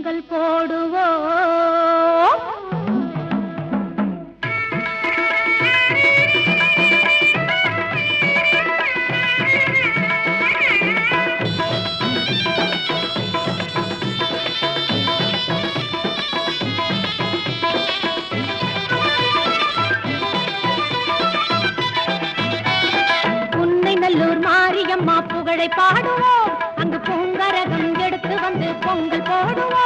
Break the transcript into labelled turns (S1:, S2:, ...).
S1: பொங்கல் போடுவோம். நல்லூர் மாரியம்மா புகழை பாடுவோம். அங்கு பூங்கரகம் எடுத்து வந்து பொங்கல் போடுவோம்.